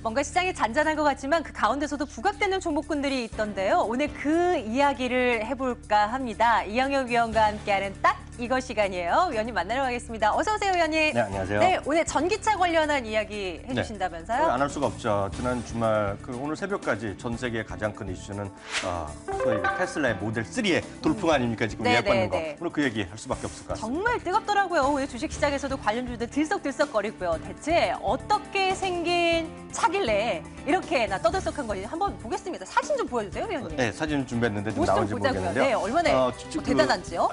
뭔가 시장이 잔잔한 것 같지만 그 가운데서도 부각되는 종목군들이 있던데요. 오늘 그 이야기를 해볼까 합니다. 이영혁 위원과 함께하는 딱 이거 시간이에요. 위원님 만나러 가겠습니다. 어서 오세요, 위원님. 네, 안녕하세요. 네, 오늘 전기차 관련한 이야기 해주신다면서요? 안 할 수가 없죠. 지난 주말 오늘 새벽까지 전 세계의 가장 큰 이슈는 소위 테슬라의 모델 3의 돌풍 아닙니까? 지금 예약받는 거. 오늘 그 얘기 할 수밖에 없을 것 같습니다. 정말 뜨겁더라고요. 오늘 주식시장에서도 관련주들 들썩들썩거리고요. 대체 어떻게 생긴 차길래 이렇게나 떠들썩한 건지 한번 보겠습니다. 사진 좀 보여주세요, 위원님. 네, 사진 준비했는데 좀 모습 좀 나온지 보자고요. 모르겠는데요. 네, 얼마나 대단한지요?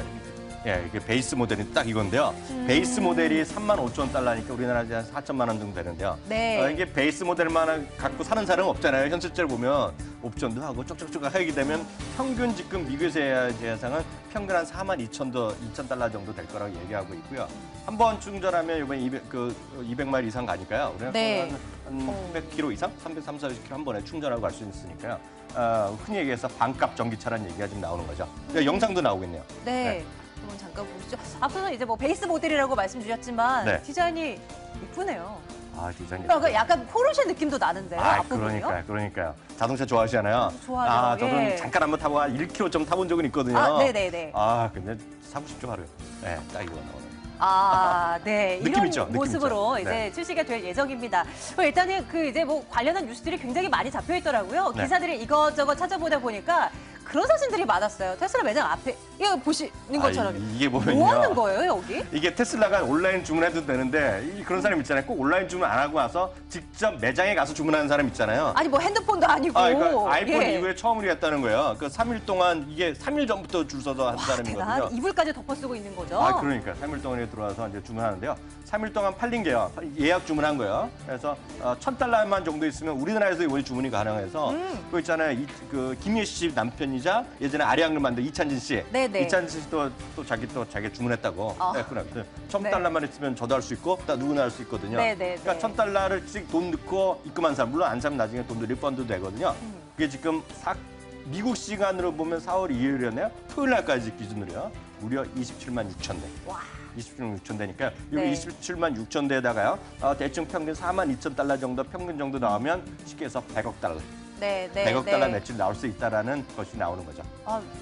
예, 이게 베이스 모델이 딱 이건데요. 베이스 모델이 35,000달러니까 우리나라 한 4천만 원 정도 되는데요. 네. 이게 베이스 모델만 갖고 사는 사람은 없잖아요. 현실적으로 보면 옵션도 하고 쪽쪽쪽 하게 되면 평균 지금 미국에서 예상은 평균 한 42,000달러 정도 될 거라고 얘기하고 있고요. 한 번 충전하면 이번에 200마일 이상 가니까요. 우리가 네. 한 300km 이상, 340km 한 번에 충전하고 갈 수 있으니까요. 흔히 얘기해서 반값 전기차라는 얘기가 지금 나오는 거죠. 영상도 나오겠네요. 네. 한번 잠깐 보시죠. 앞서서 이제 뭐 베이스 모델이라고 말씀 주셨지만 네. 디자인이 이쁘네요. 디자인이. 그러니까 약간 포르쉐 느낌도 나는데요. 앞부분이요? 그러니까요. 자동차 좋아하시잖아요. 좋아하죠. 저도 예. 잠깐 한번 타고 한 1km 좀 타본 적은 있거든요. 네네네. 근데 사고 싶죠, 하루에. 네, 딱 이거 나오네요. 네. 느낌 이런 있죠? 느낌 모습으로 있죠? 이제 네. 출시가 될 예정입니다. 일단은 이제 뭐 관련한 뉴스들이 굉장히 많이 잡혀 있더라고요. 네. 기사들이 이것저것 찾아보다 보니까 그런 사진들이 많았어요. 테슬라 매장 앞에 이거 보시는 것처럼. 이게 보면요. 뭐 하는 거예요, 여기? 이게 테슬라가 온라인 주문해도 되는데 그런 사람 있잖아요. 꼭 온라인 주문 안 하고 와서 직접 매장에 가서 주문하는 사람 있잖아요. 아니 뭐 핸드폰도 아니고. 그러니까 아이폰 예. 이후에 처음으로 했다는 거예요. 3일 동안 이게 3일 전부터 줄 서서 한 사람이거든요. 대단. 이불까지 덮어 쓰고 있는 거죠. 그러니까 3일 동안에 들어와서 이제 주문하는데요. 3일 동안 팔린 게요. 예약 주문한 거예요. 그래서 1,000달러만 정도 있으면 우리나라에서 이번에 주문이 가능해서 그거 있잖아요. 김예 씨 남편이자 예전에 아리랑을 만든 이찬진 씨. 네네. 이찬진 씨도 자기 주문했다고. 했구나. 1,000달러만 있으면 저도 할 수 있고 누구나 할 수 있거든요. 네네네. 그러니까 1,000달러를 돈 넣고 입금한 사람, 물론 안 사면 나중에 돈도 리펀드 되거든요. 그게 지금 미국 시간으로 보면 4월 2일이었네요. 토요일 날까지 기준으로요. 무려 27만 6천 대. 와. 27만 6천 대니까요. 이 네. 27만 6천 대에다가요. 대충 평균 4만 2천 달러 정도 평균 정도 나오면 쉽게 해서 100억 달러. 네. 100억 달러 매출 나올 수 있다라는 것이 나오는 거죠.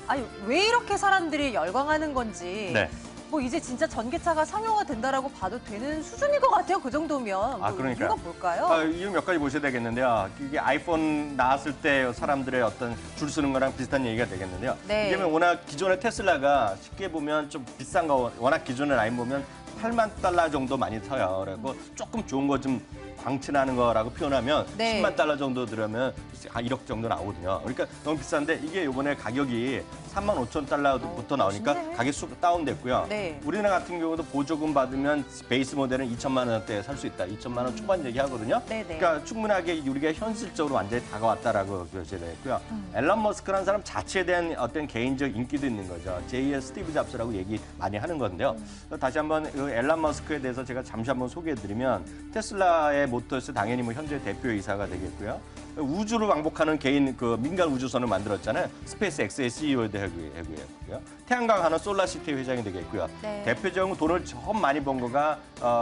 아니 왜 이렇게 사람들이 열광하는 건지. 네. 뭐 이제 진짜 전기차가 상용화 된다라고 봐도 되는 수준인 것 같아요. 그 정도면. 그러니까요. 이유가 뭘까요? 이유 몇 가지 보셔야 되겠는데요. 이게 아이폰 나왔을 때 사람들의 어떤 줄 서는 거랑 비슷한 얘기가 되겠는데요. 네. 이게 워낙 기존의 테슬라가 쉽게 보면 좀 비싼 거, 워낙 기존의 라인 보면 8만 달러 정도 많이 서요. 그리고 조금 좋은 거 좀 광칠하는 거라고 표현하면 네. 10만 달러 정도 들으면 한 1억 정도 나오거든요. 그러니까 너무 비싼데 이게 이번에 가격이 35,000달러부터 나오니까 좋네. 가격이 쑥 다운됐고요. 네. 우리나라 같은 경우도 보조금 받으면 베이스 모델은 2천만 원대에 살 수 있다. 2천만 원 초반 얘기하거든요. 네네. 그러니까 충분하게 우리가 현실적으로 완전히 다가왔다라고 보셔야 되고요. 앨런 머스크라는 사람 자체에 대한 어떤 개인적 인기도 있는 거죠. 제2의 스티브 잡스라고 얘기 많이 하는 건데요. 다시 한번 앨런 머스크에 대해서 제가 잠시 한번 소개해드리면 테슬라의 모터스 당연히 뭐 현재 대표이사가 되겠고요. 우주를 왕복하는 개인 민간 우주선을 만들었잖아요. 스페이스 X의 CEO도 하고요. 태양광 하는 솔라시티 회장이 되겠고요. 네. 대표적으로 돈을 처음 많이 번 거가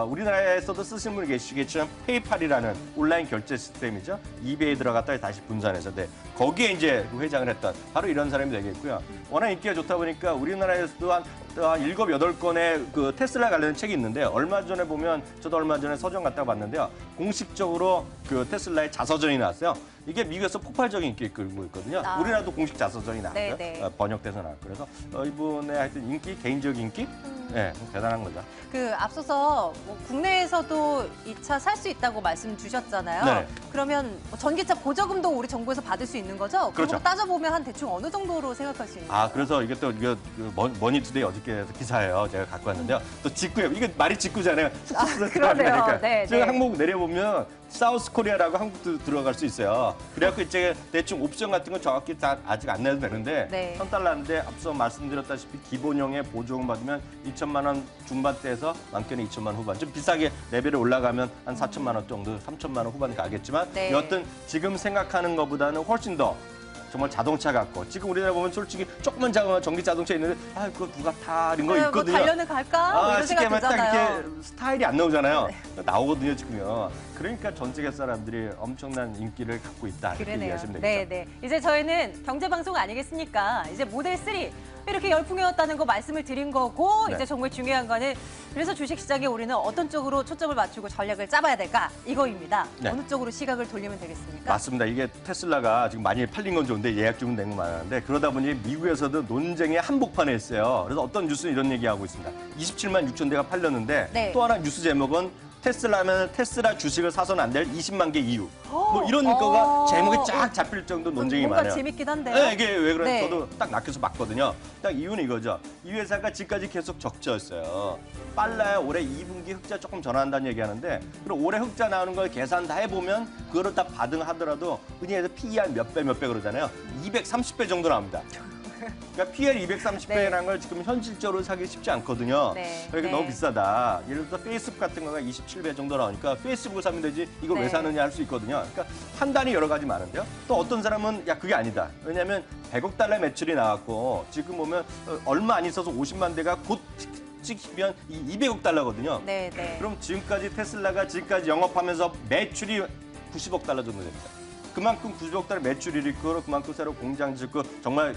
우리나라에서도 쓰시는 분이 계시겠지만 페이팔이라는 온라인 결제 시스템이죠. 이베이에 들어갔다 다시 분산해서 거기에 이제 회장을 했던 바로 이런 사람이 되겠고요. 워낙 인기가 좋다 보니까 우리나라에서도 한 7, 8권의 테슬라 관련된 책이 있는데 얼마 전에 보면 저도 얼마 전에 서점 갔다 봤는데요. 공식적으로 테슬라의 자서전이 나왔어요. 이게 미국에서 폭발적인 인기를 끌고 있거든요. 우리나라도 공식 자서전이 나왔고요. 번역돼서 나왔고. 그래서 이분의 하여튼 인기, 개인적 인기? 네, 대단한 거죠. 앞서서 뭐 국내에서도 이 차 살 수 있다고 말씀 주셨잖아요. 네. 그러면 뭐 전기차 보조금도 우리 정부에서 받을 수 있는 거죠? 그렇죠. 그거 따져보면 한 대충 어느 정도로 생각할 수 있는 거예요? 그래서 이게 또 머니투데이 어저께 기사예요. 제가 갖고 왔는데요. 또 직구예요. 이게 말이 직구잖아요. 그러네요. 네, 지금 네. 항목 내려보면 사우스 코리아라고 한국도 들어갈 수 있어요. 그래갖고 이제 대충 옵션 같은 건 정확히 다 아직 안 내도 되는데 네. 1,000달러인데 앞서 말씀드렸다시피 기본형의 보조금 받으면 2천만 원 중반대에서 많게는 2천만 원 후반. 좀 비싸게 레벨이 올라가면 한 4천만 원 정도, 3천만 원 후반 가겠지만 네. 여하튼 지금 생각하는 것보다는 훨씬 더 정말 자동차 같고 지금 우리나라 보면 솔직히 조그만 전기 자동차 있는데 아 그거 누가 타 이런 거 뭐 있거든요. 달려는 갈까? 뭐 이런 쉽게 생각 하면 딱 들잖아요. 이렇게 스타일이 안 나오잖아요. 나오거든요 지금요. 그러니까 전 세계 사람들이 엄청난 인기를 갖고 있다 이렇게 그러네요. 얘기하시면 되겠죠. 네. 이제 저희는 경제방송 아니겠습니까? 이제 모델 3 이렇게 열풍이었다는 거 말씀을 드린 거고 네. 이제 정말 중요한 거는 그래서 주식시장에 우리는 어떤 쪽으로 초점을 맞추고 전략을 짜봐야 될까 이거입니다. 네. 어느 쪽으로 시각을 돌리면 되겠습니까? 맞습니다. 이게 테슬라가 지금 많이 팔린 건 좋은데 예약 주문 된 건 많았는데 그러다 보니 미국에서도 논쟁의 한복판에 있어요. 그래서 어떤 뉴스는 이런 얘기하고 있습니다. 27만 6천 대가 팔렸는데 네. 또 하나 뉴스 제목은 테슬라면 테슬라 주식을 사서는 안 될 20만 개 이유. 뭐 이런 거가 제목이 쫙 잡힐 정도 논쟁이 뭔가 많아요. 재밌긴 한데요. 네, 이게 왜 그런지 네. 저도 딱 낚여서 봤거든요. 딱 이유는 이거죠. 이 회사가 지금까지 계속 적자였어요. 빨라야 올해 2분기 흑자 조금 전환한다는 얘기하는데 그럼 올해 흑자 나오는 걸 계산 다 해보면 그거를 다 반등하더라도 흔히 해서 PER 몇 배 그러잖아요. 230배 정도 나옵니다. 그러니까 PL 230배라는 걸 지금 현실적으로 사기 쉽지 않거든요. 네. 그러니까 네. 너무 비싸다. 예를 들어서 페이스북 같은 거가 27배 정도 나오니까 페이스북을 사면 되지 이걸 네. 왜 사느냐 할 수 있거든요. 그러니까 판단이 여러 가지 많은데요. 또 어떤 사람은 야 그게 아니다. 왜냐하면 100억 달러 매출이 나왔고 지금 보면 얼마 안 있어서 50만 대가 곧 찍히면 이 200억 달러거든요. 네. 그럼 지금까지 테슬라가 지금까지 영업하면서 매출이 90억 달러 정도 됩니다. 그만큼 90억 달러 매출이 있고 그만큼 새로 공장 짓고 정말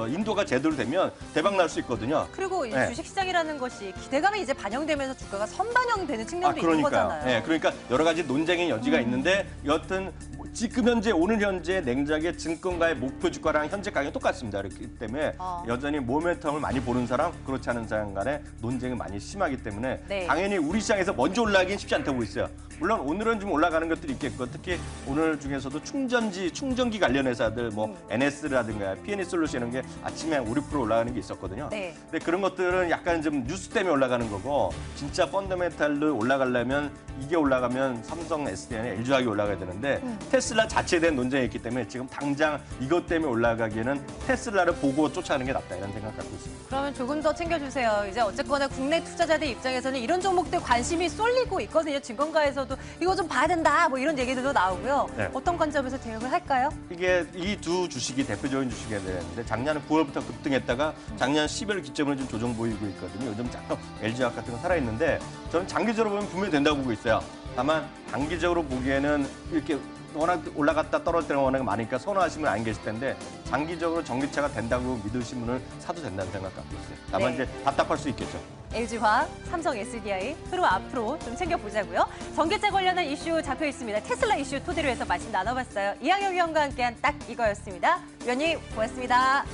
인도가 제대로 되면 대박 날 수 있거든요. 그리고 이 네. 주식시장이라는 것이 기대감이 이제 반영되면서 주가가 선반영되는 측면도 있는 거잖아요. 네, 그러니까 여러 가지 논쟁의 여지가 있는데 여튼 지금 현재 오늘 현재 냉장의 증권가의 목표 주가랑 현재 가격이 똑같습니다. 그렇기 때문에 여전히 모멘텀을 많이 보는 사람 그렇지 않은 사람 간에 논쟁이 많이 심하기 때문에 네. 당연히 우리 시장에서 먼저 올라가긴 쉽지 않다고 보고 있어요. 물론 오늘은 좀 올라가는 것들이 있겠고 특히 오늘 중에서도 충전기 관련 회사들 뭐 NS라든가 PNE 솔루션 이런 게 아침에 5~6% 올라가는 게 있었거든요. 네. 근데 그런 것들은 약간 좀 뉴스 때문에 올라가는 거고 진짜 펀더멘탈로 올라가려면 이게 올라가면 삼성, SDI나 LG화학이 올라가야 되는데 테슬라 자체에 대한 논쟁이 있기 때문에 지금 당장 이것 때문에 올라가기에는 테슬라를 보고 쫓아가는 게 낫다 이런 생각 갖고 있습니다. 그러면 조금 더 챙겨주세요. 이제 어쨌거나 국내 투자자들 입장에서는 이런 종목들 관심이 쏠리고 있거든요. 증권가에서도 이거 좀 봐야 된다 뭐 이런 얘기들도 나오고요. 네. 어떤 관점에서 대응을 할까요? 이게 이 두 주식이 대표적인 주식이 되는데 작년 9월부터 급등했다가 작년 10월 기점으로 좀 조정 보이고 있거든요. 요즘 약간 LG화학 같은 거 살아있는데 저는 장기적으로 보면 분명히 된다고 보고 있어요. 다만 단기적으로 보기에는 이렇게 워낙 올라갔다 떨어질 때가 워낙 많으니까 선호하시는 분 안 계실 텐데 장기적으로 전기차가 된다고 믿으신 분은 사도 된다는 생각 갖고 있어요. 다만 네. 이제 답답할 수 있겠죠. LG화학, 삼성 SDI 흐름 앞으로 좀 챙겨보자고요. 전기차 관련한 이슈 잡혀 있습니다. 테슬라 이슈 토대로 해서 말씀 나눠봤어요. 이항영 위원과 함께한 딱 이거였습니다. 위원님 고맙습니다.